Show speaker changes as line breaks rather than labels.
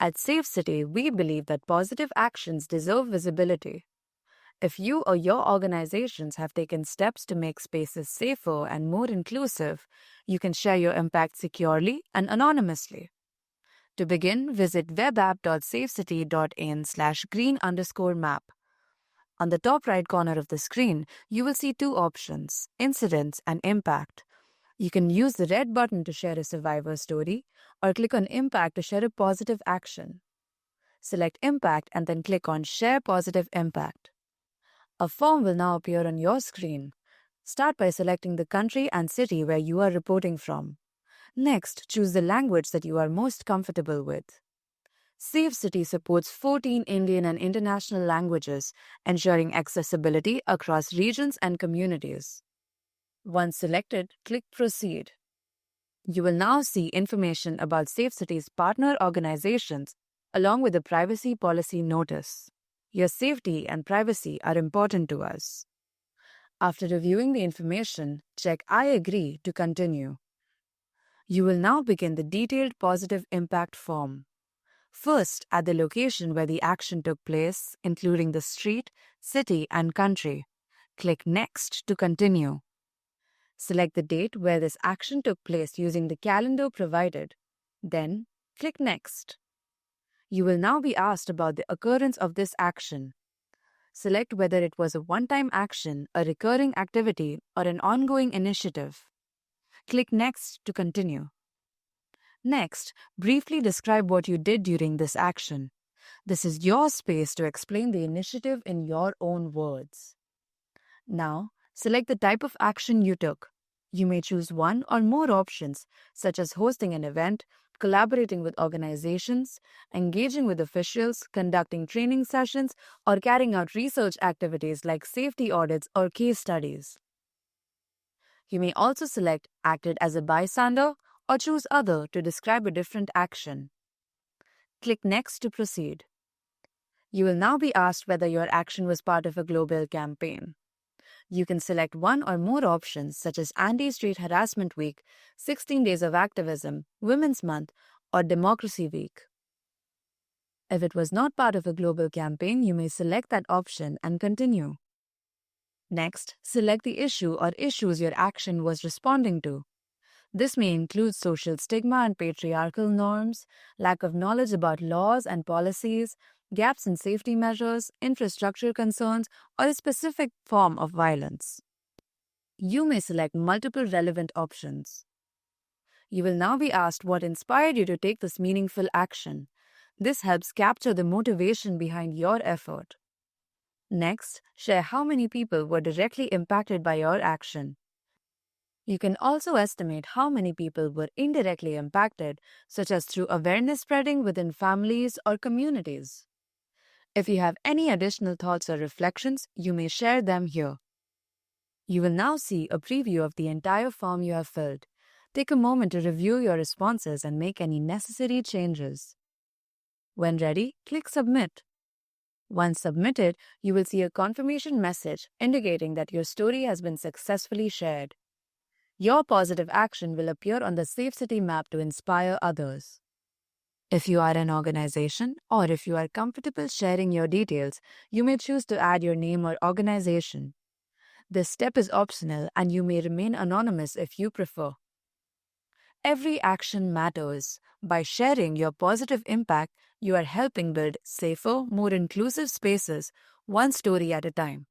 At Safecity, we believe that positive actions deserve visibility. If you or your organizations have taken steps to make spaces safer and more inclusive, you can share your impact securely and anonymously. To begin, visit webapp.safecity.in/green_map. On the top right corner of the screen, you will see two options, Incidents and Impact. You can use the red button to share a survivor story or click on Impact to share a positive action. Select Impact and then click on Share Positive Impact. A form will now appear on your screen. Start by selecting the country and city where you are reporting from. Next, choose the language that you are most comfortable with. Safecity supports 14 Indian and international languages, ensuring accessibility across regions and communities. Once selected, click Proceed. You will now see information about Safecity's partner organizations along with the privacy policy notice. Your safety and privacy are important to us. After reviewing the information, check I agree to continue. You will now begin the detailed positive impact form. First, add the location where the action took place, including the street, city, and country. Click Next to continue. Select the date where this action took place using the calendar provided. Then, click Next. You will now be asked about the occurrence of this action. Select whether it was a one-time action, a recurring activity, or an ongoing initiative. Click Next to continue. Next, briefly describe what you did during this action. This is your space to explain the initiative in your own words. Now, select the type of action you took. You may choose one or more options, such as hosting an event, collaborating with organizations, engaging with officials, conducting training sessions, or carrying out research activities like safety audits or case studies. You may also select Acted as a bystander or choose Other to describe a different action. Click Next to proceed. You will now be asked whether your action was part of a global campaign. You can select one or more options such as Anti-Street Harassment Week, 16 Days of Activism, Women's Month, or Democracy Week. If it was not part of a global campaign, you may select that option and continue. Next, select the issue or issues your action was responding to. This may include social stigma and patriarchal norms, lack of knowledge about laws and policies, gaps in safety measures, infrastructure concerns, or a specific form of violence. You may select multiple relevant options. You will now be asked what inspired you to take this meaningful action. This helps capture the motivation behind your effort. Next, share how many people were directly impacted by your action. You can also estimate how many people were indirectly impacted, such as through awareness spreading within families or communities. If you have any additional thoughts or reflections, you may share them here. You will now see a preview of the entire form you have filled. Take a moment to review your responses and make any necessary changes. When ready, click Submit. Once submitted, you will see a confirmation message indicating that your story has been successfully shared. Your positive action will appear on the Safecity map to inspire others. If you are an organization or if you are comfortable sharing your details, you may choose to add your name or organization. This step is optional and you may remain anonymous if you prefer. Every action matters. By sharing your positive impact, you are helping build safer, more inclusive spaces, one story at a time.